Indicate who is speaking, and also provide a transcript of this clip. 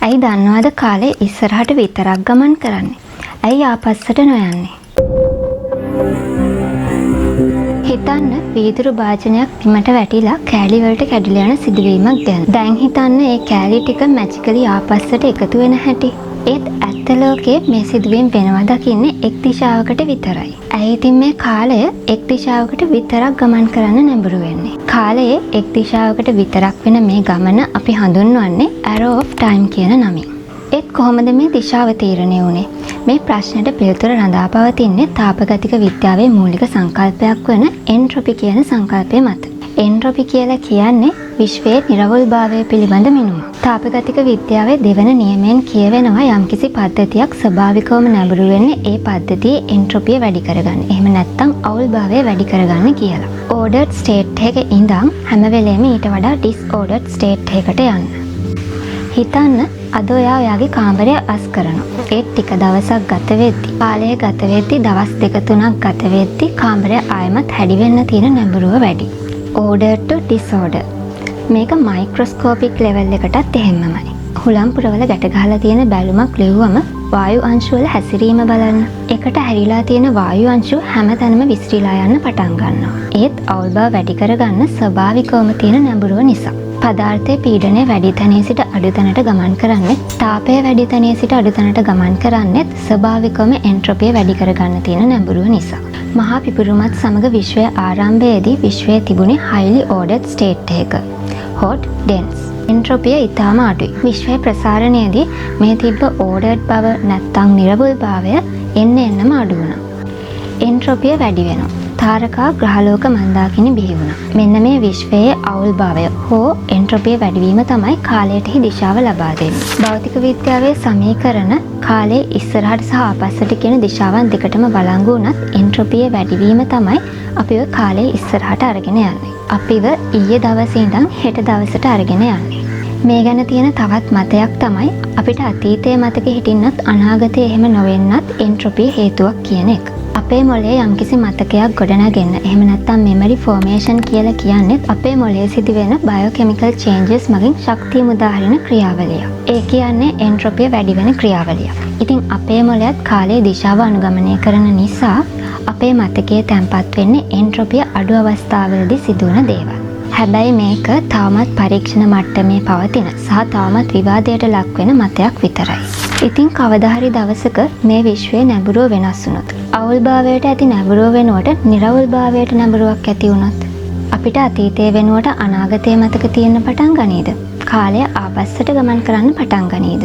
Speaker 1: ඇයි දන්නවද කාලේ ඉස්සරහට විතරක් ගමන් කරන්නේ? ඇයි ආපස්සට නොයන්නේ? හිතන්න වීදුරු භාජනයක් බිමට වැටිලා කෑලි වලට කැඩිලා යන සිදුවීමක් ගැන. දැන් හිතන්න ඒ කෑලි ටික මැජිකලි ආපස්සට එකතු වෙන හැටි. ඒත් ඇත්ත ලෝකයේ මේ සිදුවීම් වෙනවා දකින්නේ එක් දිශාවකට විතරයි. ඇයි ඉතින් මේ කාලය එක් දිශාවකට විතරක් ගමන් කරන්න නැඹුරු වෙන්නේ? කාලයේ එක් දිශාවකට විතරක් වෙන මේ ගමන අපි හඳුන්වන්නේ arrow of time කියන නමින්. ඒත් කොහොමද මේ දිශාව තීරණය වුනේ? මේ ප්‍රශ්නෙට පිළිතුර රඳා පවතින්නේ තාපගතික විද්‍යාවේ මූලික සංකල්පයක් වන එන්ට්‍රොපි කියන සංකල්පය මත. එන්ට්‍රොපි කියලා කියන්නේ විශ්වයේ නිරවුල්භාවය පිළිබඳ මිනුම. තාපගතික විද්‍යාවේ දෙවන නියමයෙන් කියවෙනවා යම්කිසි පද්ධතියක් ස්වභාවිකවම නැඹුරු වෙන්නේ ඒ පද්ධතියේ එන්ට්‍රොපිය වැඩි කරගන්න. එහෙම නැත්නම් අවුල්භාවය වැඩි කරගන්න කියලා. ඕඩර්ඩ් ස්ටේට් එකක ඉඳන් හැම වෙලේම ඊට වඩා ඩිස්ഓඩර්ඩ් ස්ටේට් එකකට යන්න. හිතන්න අද ඔයා ඔයාගේ කාමරය අස් කරනවා. ඒත් ටික දවසක් ගත වෙද්දි, කාලය ගත වෙද්දි, දවස් දෙක තුනක් ගත වෙද්දි කාමරය ආයෙමත් හැඩි වෙන්න තියෙන නැඹුරුව වැඩි. order to disorder. මේක මයික්‍රොස්කෝපික් ලෙවල් එකටත් එහෙමමයි. හුලම් පුරවල ගැට ගහලා තියෙන බැලුමක් ලිව්වම වායු අංශු වල හැසිරීම බලන්න. එකට හැරිලා තියෙන වායු අංශු හැමතැනම විසිරීලා යන්න පටන් ගන්නවා. ඒත් අවුල්බව වැඩි කරගන්න ස්වභාවිකවම තියෙන නැඹුරුව නිසා. පදාර්ථයේ පීඩනය වැඩි තැනේ සිට අඩු තැනට ගමන් කරන්නේ, තාපය වැඩි තැනේ සිට අඩු තැනට ගමන් කරන්නේත් ස්වභාවිකවම එන්ට්‍රොපිය වැඩි කරගන්න තියෙන නැඹුරුව නිසා. මහා පිපුරුමත් සමග විශ්වයේ ආරම්භයේදී විශ්වයේ තිබුණේ highly ordered state එක. hot, dense. එන්ට්‍රොපිය ඉතාම අඩුයි. විශ්වයේ ප්‍රසාරණයේදී මේ තිබ්බ ordered බව නැත්තම් නිරවුල් භාවය එන්නම අඩු වුණා. එන්ට්‍රොපිය වැඩි වෙනවා. තාරකා ග්‍රහලෝක මන්දාකිනි බිහි වුණා. මෙන්න මේ විශ්වයේ අවුල් භාවය හෝ එන්ට්‍රොපිය වැඩිවීම තමයි කාලයටහි දිශාව ලබා දෙන්නේ. භෞතික විද්‍යාවේ සමීකරණ කාලයේ ඉස්සරහට සහ ආපස්සට කියන දිශාවන් දෙකටම බලංගු වුණත් එන්ට්‍රොපිය වැඩිවීම තමයි අපිව කාලයේ ඉස්සරහට අරගෙන යන්නේ. අපිව ඊයේ දවසේ ඉඳන් හෙට දවසට අරගෙන යන්නේ. මේ ගැන තියෙන තවත් මතයක් තමයි අපිට අතීතයේ මතක හිටින්නත් අනාගතයේ එහෙම නොවෙන්නත් එන්ට්‍රොපිය හේතුවක් කියන එක. අපේ මොළයේ යම්කිසි මතකයක් ගොඩනගෙන එහෙම නැත්නම් මෙමරි ෆෝමේෂන් කියලා කියන්නේ අපේ මොළයේ සිදුවෙන බයෝකෙමිකල් චේන්ජස් මගින් ශක්තිය මුදා හරින ක්‍රියාවලියක්. ඒ කියන්නේ එන්ට්‍රොපිය වැඩි වෙන ක්‍රියාවලියක්. ඉතින් අපේ මොළයත් කාලයේ දිශාව අනුගමනය කරන නිසා අපේ මතකයේ තැන්පත් වෙන්නේ එන්ට්‍රොපිය අඩු අවස්ථාවලදී සිදුවන දේවල්. හැබැයි මේක තවමත් පරීක්ෂණ මට්ටමේ පවතින සහ තවමත් විවාදයට ලක් වෙන මතයක් විතරයි. ඉතින් කවදා හරි දවසක මේ විශ්වයේ නැඹුරුව වෙනස් වුණොත්, අවුල්භාවයට ඇති නැඹුරුව වෙනුවට නිරවුල්භාවයට නැඹුරුවක් ඇති වුණොත්, අපිට අතීතයේ වෙනුවට අනාගතයේ මතක තියෙන්න පටන් ගනීද? කාලය ආපස්සට ගමන් කරන්න පටන් ගනීද?